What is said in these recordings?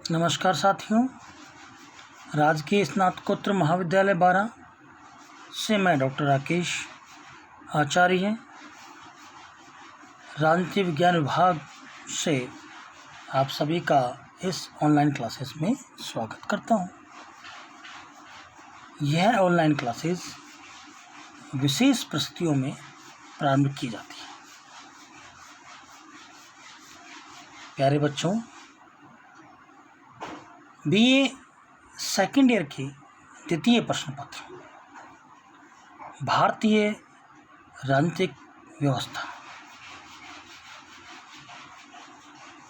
नमस्कार साथियों, राजकीय स्नातकोत्तर महाविद्यालय 12 से मैं डॉक्टर राकेश आचार्य राजनीति विज्ञान विभाग से आप सभी का इस ऑनलाइन क्लासेस में स्वागत करता हूं। यह ऑनलाइन क्लासेस विशेष परिस्थितियों में प्रारंभ की जाती है। प्यारे बच्चों, बीए सेकेंड ईयर की द्वितीय प्रश्न पत्र भारतीय राजनीतिक व्यवस्था,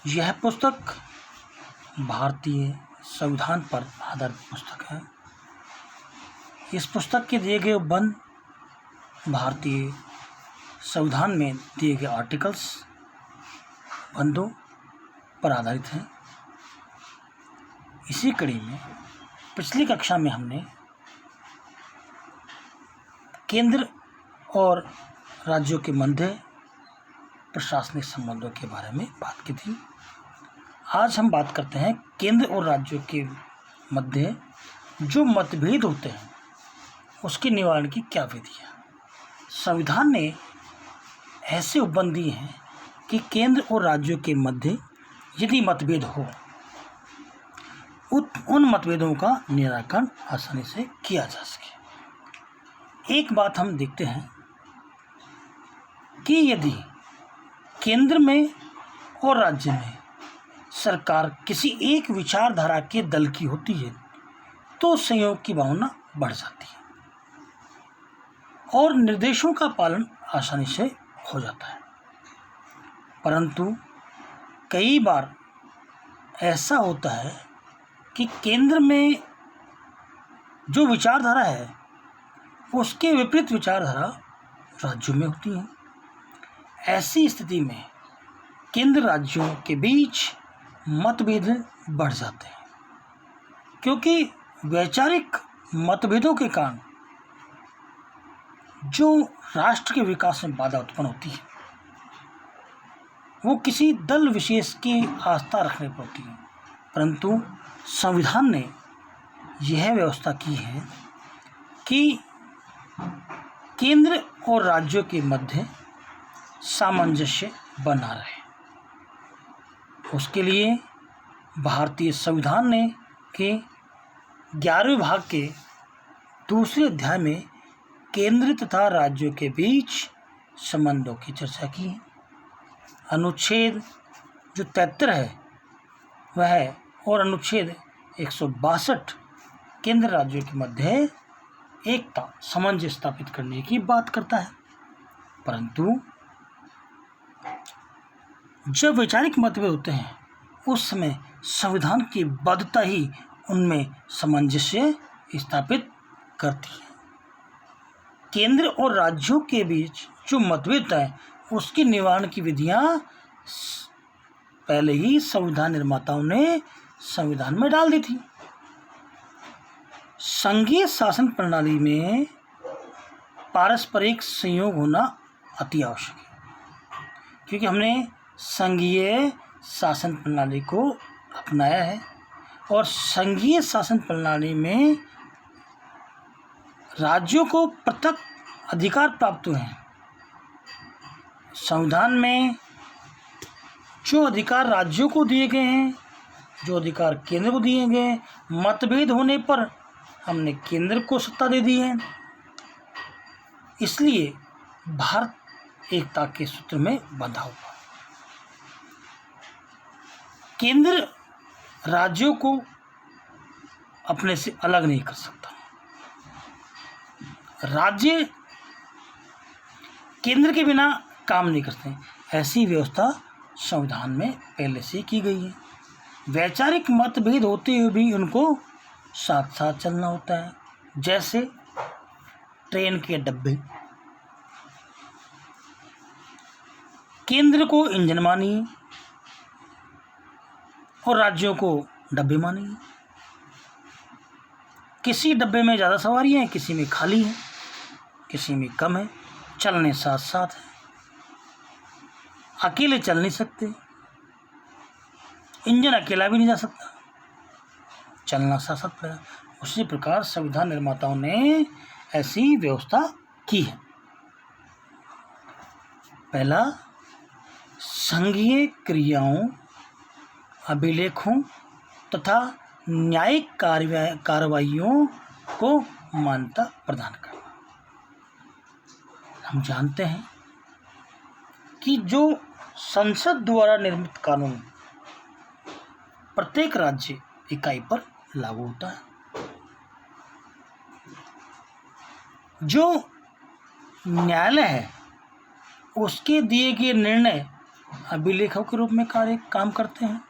यह पुस्तक भारतीय संविधान पर आधारित पुस्तक है। इस पुस्तक के दिए गए उपबंध भारतीय संविधान में दिए गए आर्टिकल्स बंधों पर आधारित हैं। इसी कड़ी में पिछली कक्षा में हमने केंद्र और राज्यों के मध्य प्रशासनिक संबंधों के बारे में बात की थी। आज हम बात करते हैं केंद्र और राज्यों के मध्य जो मतभेद होते हैं उसके निवारण की क्या विधि है। संविधान ने ऐसे उपबंध दिए हैं कि केंद्र और राज्यों के मध्य यदि मतभेद हो उन मतभेदों का निराकरण आसानी से किया जा सके। एक बात हम देखते हैं कि यदि केंद्र में और राज्य में सरकार किसी एक विचारधारा के दल की होती है तो सहयोग की भावना बढ़ जाती है और निर्देशों का पालन आसानी से हो जाता है। परंतु कई बार ऐसा होता है कि केंद्र में जो विचारधारा है उसके विपरीत विचारधारा राज्यों में होती है। ऐसी स्थिति में केंद्र राज्यों के बीच मतभेद बढ़ जाते हैं, क्योंकि वैचारिक मतभेदों के कारण जो राष्ट्र के विकास में बाधा उत्पन्न होती है वो किसी दल विशेष की आस्था रखने पर होती है। परंतु संविधान ने यह व्यवस्था की है कि केंद्र और राज्यों के मध्य सामंजस्य बना रहे। उसके लिए भारतीय संविधान ने के 11वें भाग के दूसरे अध्याय में केंद्र तथा राज्यों के बीच संबंधों की चर्चा की है। अनुच्छेद जो 73 है वह और अनुच्छेद 162 केंद्र राज्यों के मध्य एकता सामंजस्य स्थापित करने की बात करता है। परंतु जब वैचारिक मतभेद होते हैं उस समय संविधान की बाध्यता ही उनमें सामंजस्य स्थापित करती है। केंद्र और राज्यों के बीच जो मतभेद है उसके निवारण की विधियां पहले ही संविधान निर्माताओं ने संविधान में डाल दी थी। संघीय शासन प्रणाली में पारस्परिक संयोग होना अति आवश्यक है, क्योंकि हमने संघीय शासन प्रणाली को अपनाया है और संघीय शासन प्रणाली में राज्यों को पृथक अधिकार प्राप्त हुए हैं। संविधान में जो अधिकार राज्यों को दिए गए हैं, जो अधिकार केंद्र को दिए गए हैं, मतभेद होने पर हमने केंद्र को सत्ता दे दी है। इसलिए भारत एकता के सूत्र में बंधा हुआ। केंद्र राज्यों को अपने से अलग नहीं कर सकता। राज्य केंद्र के बिना काम नहीं करते। ऐसी व्यवस्था संविधान में पहले से की गई है। वैचारिक मतभेद होते हुए भी उनको साथ साथ चलना होता है। जैसे ट्रेन के डब्बे, केंद्र को इंजन मानिए और राज्यों को डब्बे मानिए। किसी डब्बे में ज़्यादा सवारी है, किसी में खाली है, किसी में कम है, चलने साथ साथ है। अकेले चल नहीं सकते, इंजन अकेला भी नहीं जा सकता। चलना शासक पर। उसी प्रकार संविधान निर्माताओं ने ऐसी व्यवस्था की है। पहला, संघीय क्रियाओं, अभिलेखों तथा न्यायिक कार्रवाइयों को मान्यता प्रदान करना। हम जानते हैं कि जो संसद द्वारा निर्मित कानून प्रत्येक राज्य इकाई पर लागू होता है। जो न्यायालय है उसके दिए गए निर्णय अभिलेखों के रूप में काम करते हैं।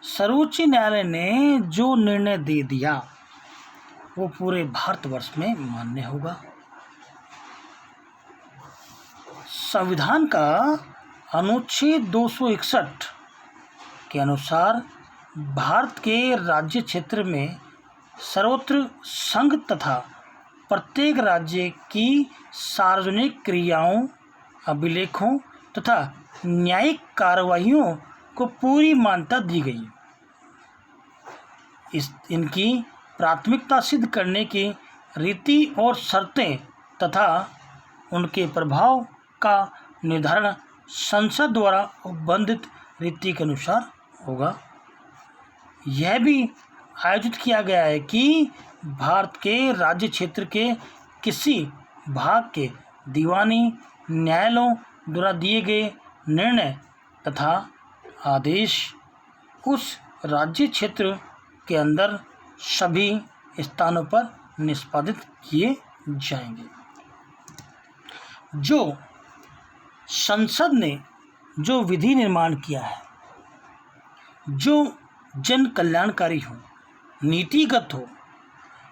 सर्वोच्च न्यायालय ने जो निर्णय दे दिया वो पूरे भारतवर्ष में मान्य होगा। संविधान का अनुच्छेद 261 के अनुसार भारत के राज्य क्षेत्र में सर्वत्र संघ तथा प्रत्येक राज्य की सार्वजनिक क्रियाओं, अभिलेखों तथा न्यायिक कार्रवाइयों को पूरी मान्यता दी गई। इनकी प्राथमिकता सिद्ध करने की रीति और शर्तें तथा उनके प्रभाव का निर्धारण संसद द्वारा उपबंधित रीति के अनुसार होगा। यह भी आयोजित किया गया है कि भारत के राज्य क्षेत्र के किसी भाग के दीवानी न्यायालयों द्वारा दिए गए निर्णय तथा आदेश उस राज्य क्षेत्र के अंदर सभी स्थानों पर निष्पादित किए जाएंगे। जो संसद ने जो विधि निर्माण किया है, जो जन कल्याणकारी हो, नीतिगत हो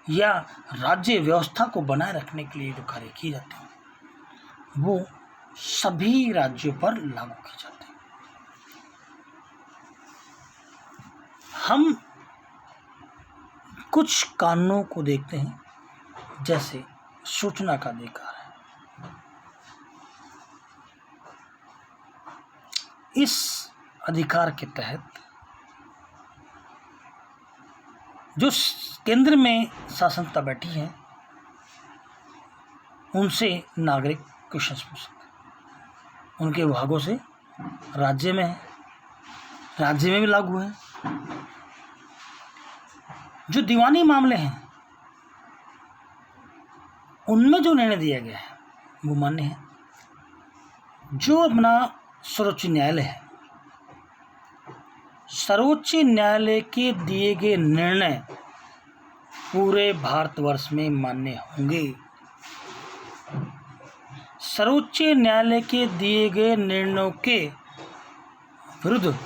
या राज्य व्यवस्था को बनाए रखने के लिए जो कार्य किए जाते हैं, वो सभी राज्यों पर लागू किए जाते हैं। हम कुछ कानूनों को देखते हैं, जैसे सूचना का अधिकार है। इस अधिकार के तहत जो केंद्र में शासनसत्ता बैठी है उनसे नागरिक क्वेश्चन पूछ सकते हैं। उनके विभागों से राज्य में है, राज्य में भी लागू है। जो दीवानी मामले हैं उनमें जो निर्णय दिया गया है वो मान्य है। जो अपना सर्वोच्च न्यायालय है, सर्वोच्च न्यायालय के दिए गए निर्णय पूरे भारतवर्ष में मान्य होंगे। सर्वोच्च न्यायालय के दिए गए निर्णयों के विरुद्ध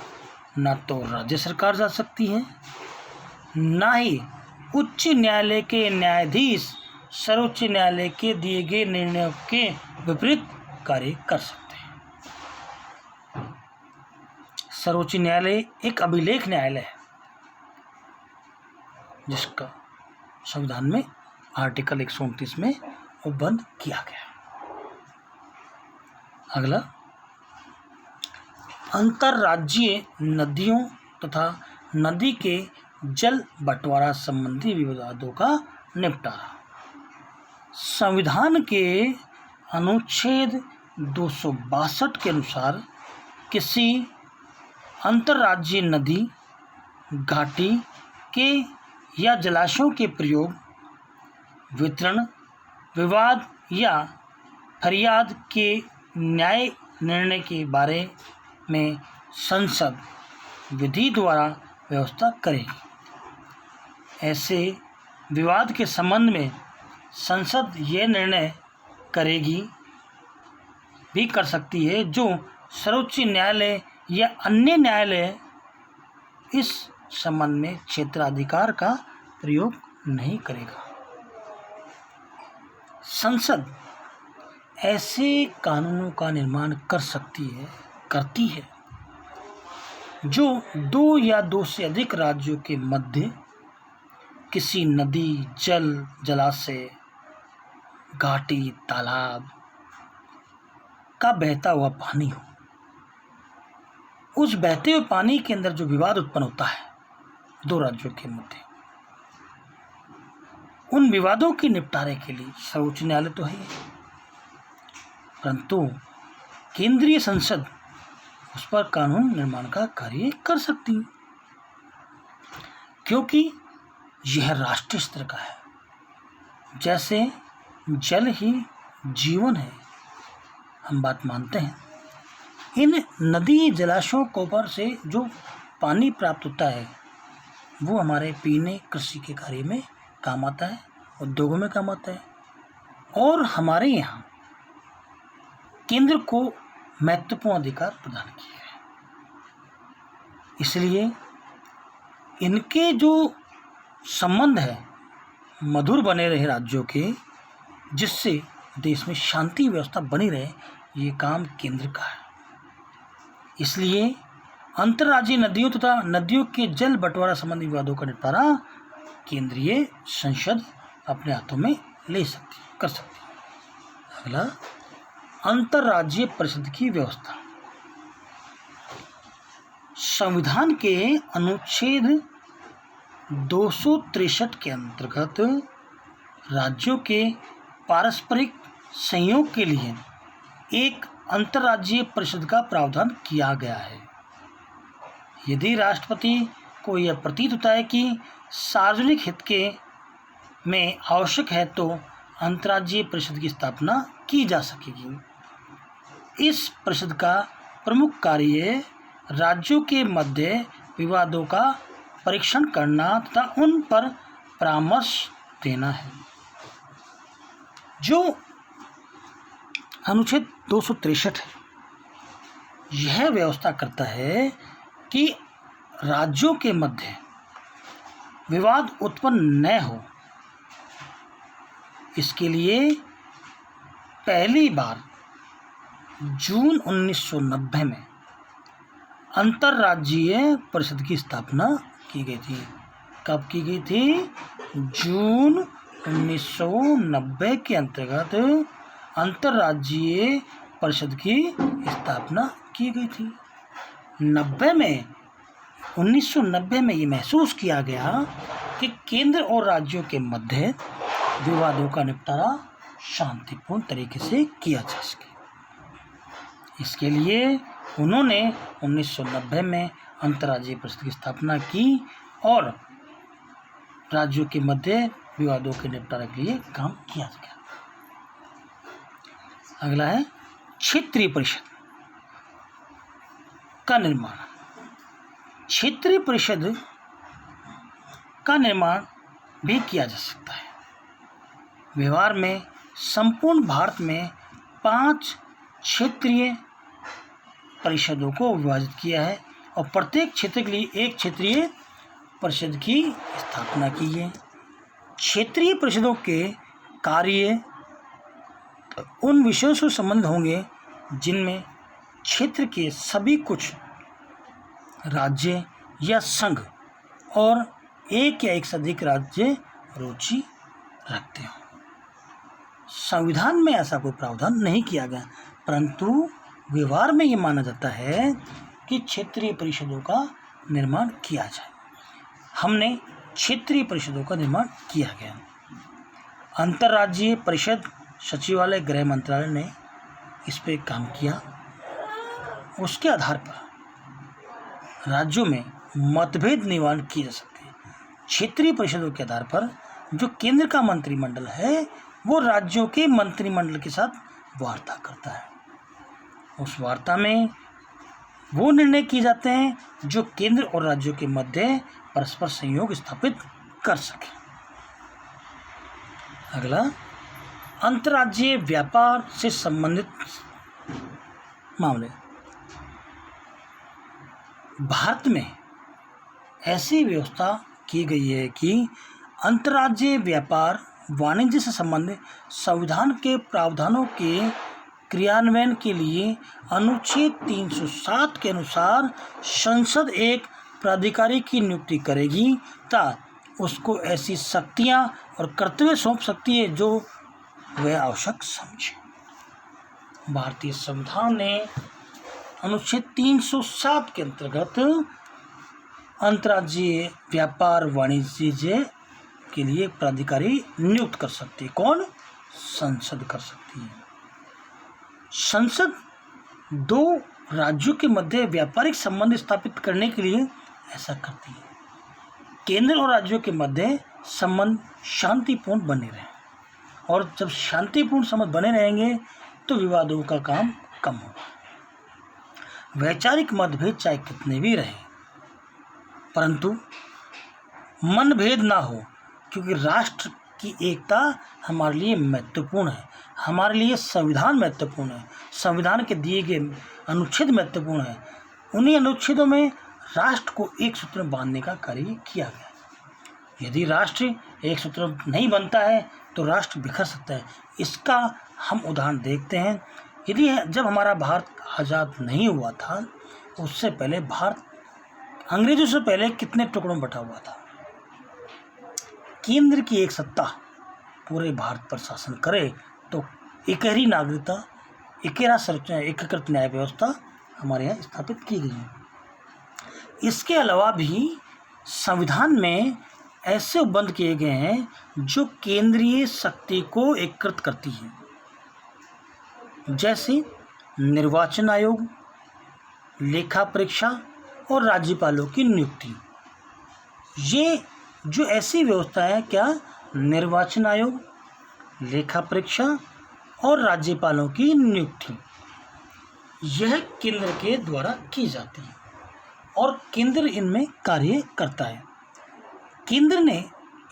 न तो राज्य सरकार जा सकती है, ना ही उच्च न्यायालय के न्यायाधीश सर्वोच्च न्यायालय के दिए गए निर्णयों के विपरीत कार्य कर सकते हैं। सर्वोच्च न्यायालय एक अभिलेख न्यायालय है जिसका संविधान में आर्टिकल 129 में उपबंध किया गया। अगला, अंतर्राज्यीय नदियों तथा नदी के जल बंटवारा संबंधी विवादों का निपटारा। संविधान के अनुच्छेद 262 के अनुसार किसी अंतर्राज्यीय नदी, घाटी के या जलाशयों के प्रयोग, वितरण, विवाद या फरियाद के न्याय निर्णय के बारे में संसद विधि द्वारा व्यवस्था करेगी। ऐसे विवाद के संबंध में संसद यह निर्णय कर सकती है जो सर्वोच्च न्यायालय या अन्य न्यायालय इस संबंध में क्षेत्राधिकार का प्रयोग नहीं करेगा। संसद ऐसे कानूनों का निर्माण करती है जो दो या दो से अधिक राज्यों के मध्य किसी नदी, जलाशय, घाटी, तालाब का बहता हुआ पानी हो। उस बहते हुए पानी के अंदर जो विवाद उत्पन्न होता है दो राज्यों के मध्य उन विवादों के निपटारे के लिए सर्वोच्च न्यायालय तो है ही, परंतु केंद्रीय संसद उस पर कानून निर्माण का कार्य कर सकती है, क्योंकि यह राष्ट्रीय स्तर का है। जैसे जल ही जीवन है, हम बात मानते हैं। इन नदी जलाशयों कोपर से जो पानी प्राप्त होता है वो हमारे पीने, कृषि के कार्य में काम आता है, उद्योगों में काम आता है, और हमारे यहाँ केंद्र को महत्वपूर्ण अधिकार प्रदान किए हैं। इसलिए इनके जो संबंध है मधुर बने रहे राज्यों के, जिससे देश में शांति व्यवस्था बनी रहे, ये काम केंद्र का है। इसलिए अंतर्राज्यीय नदियों तथा नदियों के जल बंटवारा संबंधी विवादों का निपटारा केंद्रीय संसद अपने हाथों में ले सकती है, कर सकती है। अगला, अंतर्राज्यीय परिषद की व्यवस्था। संविधान के अनुच्छेद 263 के अंतर्गत राज्यों के पारस्परिक सहयोग के लिए एक अंतर्राज्यीय परिषद का प्रावधान किया गया है। यदि राष्ट्रपति को यह प्रतीत होता है कि सार्वजनिक हित के में आवश्यक है तो अंतर्राज्यीय परिषद की स्थापना की जा सकेगी। इस परिषद का प्रमुख कार्य राज्यों के मध्य विवादों का परीक्षण करना तथा उन पर परामर्श देना है। जो अनुच्छेद 263 है, यह व्यवस्था करता है कि राज्यों के मध्य विवाद उत्पन्न न हो, इसके लिए पहली बार जून 1990 में अंतर्राज्यीय परिषद की स्थापना की गई थी। कब की गई थी? जून 1990 के अंतर्गत अंतर्राज्यीय परिषद की स्थापना की गई थी। 1990 में ये महसूस किया गया कि केंद्र और राज्यों के मध्य विवादों का निपटारा शांतिपूर्ण तरीके से किया जा सके। इसके लिए उन्होंने 1990 में अंतर्राज्यीय परिषद की स्थापना की और राज्यों के मध्य विवादों के निपटारे के लिए काम किया गया। अगला है क्षेत्रीय परिषद का निर्माण। क्षेत्रीय परिषद का निर्माण भी किया जा सकता है। व्यवहार में संपूर्ण भारत में 5 क्षेत्रीय परिषदों को विभाजित किया है और प्रत्येक क्षेत्र के लिए एक क्षेत्रीय परिषद की स्थापना की है। क्षेत्रीय परिषदों के कार्य उन विषयों से संबंधित होंगे जिनमें क्षेत्र के सभी कुछ राज्य या संघ और एक या एक से अधिक राज्य रुचि रखते हो। संविधान में ऐसा कोई प्रावधान नहीं किया गया, परंतु व्यवहार में ये माना जाता है कि क्षेत्रीय परिषदों का निर्माण किया जाए। हमने क्षेत्रीय परिषदों का निर्माण किया गया। अंतर्राज्यीय परिषद सचिवालय गृह मंत्रालय ने इस पर काम किया। उसके आधार पर राज्यों में मतभेद निवारण किए जा सकते हैं। क्षेत्रीय परिषदों के आधार पर जो केंद्र का मंत्रिमंडल है वो राज्यों के मंत्रिमंडल के साथ वार्ता करता है। उस वार्ता में वो निर्णय किए जाते हैं जो केंद्र और राज्यों के मध्य परस्पर सहयोग स्थापित कर सके। अगला, अंतर्राज्यीय व्यापार से संबंधित मामले। भारत में ऐसी व्यवस्था की गई है कि अंतर्राज्यीय व्यापार वाणिज्य से संबंधित संविधान के प्रावधानों के क्रियान्वयन के लिए अनुच्छेद 307 के अनुसार संसद एक प्राधिकारी की नियुक्ति करेगी तथा उसको ऐसी शक्तियां और कर्तव्य सौंप सकती है जो वह आवश्यक समझे। भारतीय संविधान ने अनुच्छेद 307 के अंतर्गत अंतर्राज्यीय व्यापार वाणिज्य के लिए प्राधिकारी नियुक्त कर सकती है। कौन? संसद कर सकती है। संसद दो राज्यों के मध्य व्यापारिक संबंध स्थापित करने के लिए ऐसा करती है। केंद्र और राज्यों के मध्य संबंध शांतिपूर्ण बने रहें, और जब शांतिपूर्ण संबंध बने रहेंगे तो विवादों का काम कम होगा। वैचारिक मतभेद चाहे कितने भी रहें, परंतु मनभेद ना हो, क्योंकि राष्ट्र की एकता हमारे लिए महत्वपूर्ण है, हमारे लिए संविधान महत्वपूर्ण है, संविधान के दिए गए अनुच्छेद महत्वपूर्ण है। उन्हीं अनुच्छेदों में राष्ट्र को एक सूत्र में बांधने का कार्य किया गया। यदि राष्ट्र एक सूत्र नहीं बनता है तो राष्ट्र बिखर सकता है। इसका हम उदाहरण देखते हैं। यदि जब हमारा भारत आज़ाद नहीं हुआ था, उससे पहले भारत अंग्रेजों से पहले कितने टुकड़ों में बटा हुआ था। केंद्र की एक सत्ता पूरे भारत पर शासन करे तो एकहरी नागरिकता, एकीकृत न्याय व्यवस्था हमारे यहाँ स्थापित की गई है। इसके अलावा भी संविधान में ऐसे उपबंध किए गए हैं जो केंद्रीय शक्ति को एकीकृत करती है, जैसे निर्वाचन आयोग, लेखा परीक्षा और राज्यपालों की नियुक्ति। ये जो ऐसी व्यवस्था है, क्या निर्वाचन आयोग, लेखा परीक्षा और राज्यपालों की नियुक्ति, यह केंद्र के द्वारा की जाती है और केंद्र इनमें कार्य करता है। केंद्र ने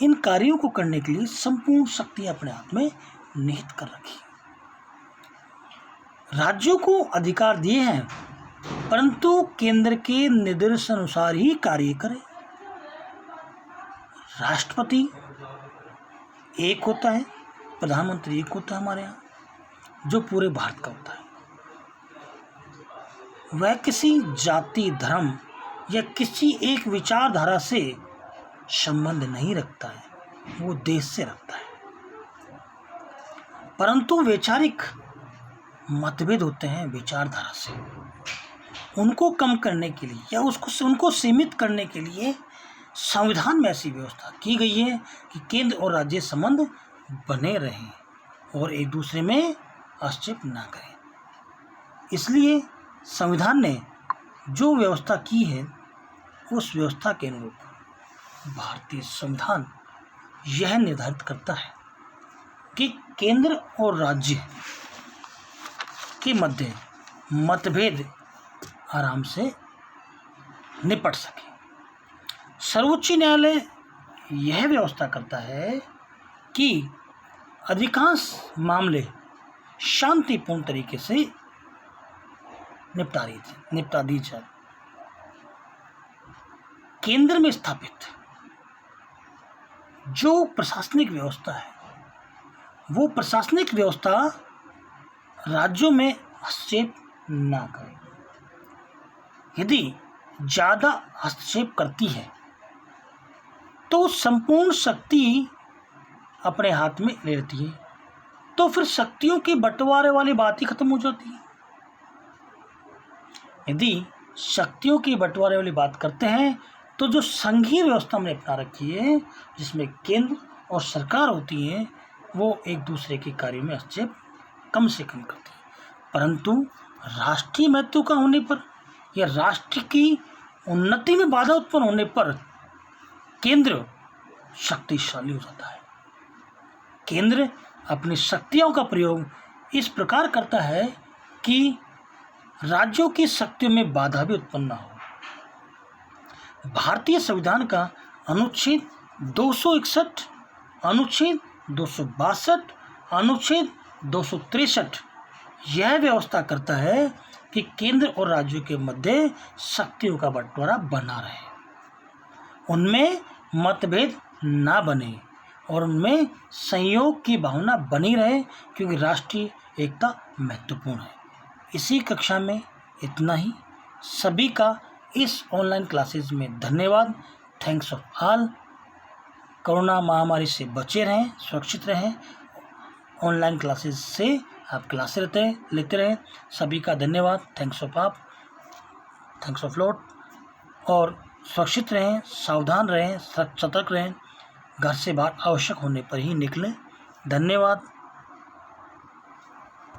इन कार्यों को करने के लिए संपूर्ण शक्ति अपने हाथ में निहित कर रखी। राज्यों को अधिकार दिए हैं, परंतु केंद्र के निर्देशानुसार ही कार्य करें। राष्ट्रपति एक होता है, प्रधानमंत्री एक होता है हमारे यहाँ, जो पूरे भारत का होता है। वह किसी जाति, धर्म या किसी एक विचारधारा से संबंध नहीं रखता है, वो देश से रखता है। परंतु वैचारिक मतभेद होते हैं विचारधारा से, उनको कम करने के लिए या उनको सीमित करने के लिए संविधान में ऐसी व्यवस्था की गई है कि केंद्र और राज्य संबंध बने रहें और एक दूसरे में हस्तक्षेप ना करें। इसलिए संविधान ने जो व्यवस्था की है, उस व्यवस्था के अनुरूप भारतीय संविधान यह निर्धारित करता है कि केंद्र और राज्य के मध्य मतभेद आराम से निपट सके। सर्वोच्च न्यायालय यह व्यवस्था करता है कि अधिकांश मामले शांतिपूर्ण तरीके से निपटा दी जाए। केंद्र में स्थापित जो प्रशासनिक व्यवस्था है, वो प्रशासनिक व्यवस्था राज्यों में हस्तक्षेप ना करे। यदि ज़्यादा हस्तक्षेप करती है तो संपूर्ण शक्ति अपने हाथ में ले लेती है, तो फिर शक्तियों के बंटवारे वाली बात ही खत्म हो जाती है। यदि शक्तियों के बंटवारे वाली बात करते हैं तो जो संघीय व्यवस्था में अपना रखी है, जिसमें केंद्र और सरकार होती है, वो एक दूसरे के कार्य में हस्तक्षेप कम से कम करती है। परंतु राष्ट्रीय महत्व का होने पर या राष्ट्र की उन्नति में बाधा उत्पन्न होने पर केंद्र शक्तिशाली हो जाता है। केंद्र अपनी शक्तियों का प्रयोग इस प्रकार करता है कि राज्यों की शक्तियों में बाधा भी उत्पन्न न हो। भारतीय संविधान का अनुच्छेद 261, अनुच्छेद 262, अनुच्छेद 263 यह व्यवस्था करता है कि केंद्र और राज्यों के मध्य शक्तियों का बंटवारा बना रहे, उनमें मतभेद ना बने और उनमें संयोग की भावना बनी रहे, क्योंकि राष्ट्रीय एकता महत्वपूर्ण है। इसी कक्षा में इतना ही। सभी का इस ऑनलाइन क्लासेस में धन्यवाद। Thanks of all. कोरोना महामारी से बचे रहें, सुरक्षित रहें। ऑनलाइन क्लासेस से आप क्लासेस लेते रहें। सभी का धन्यवाद। Thanks of lot. और सुरक्षित रहें, सावधान रहें, सतर्क रहें। घर से बाहर आवश्यक होने पर ही निकलें। धन्यवाद।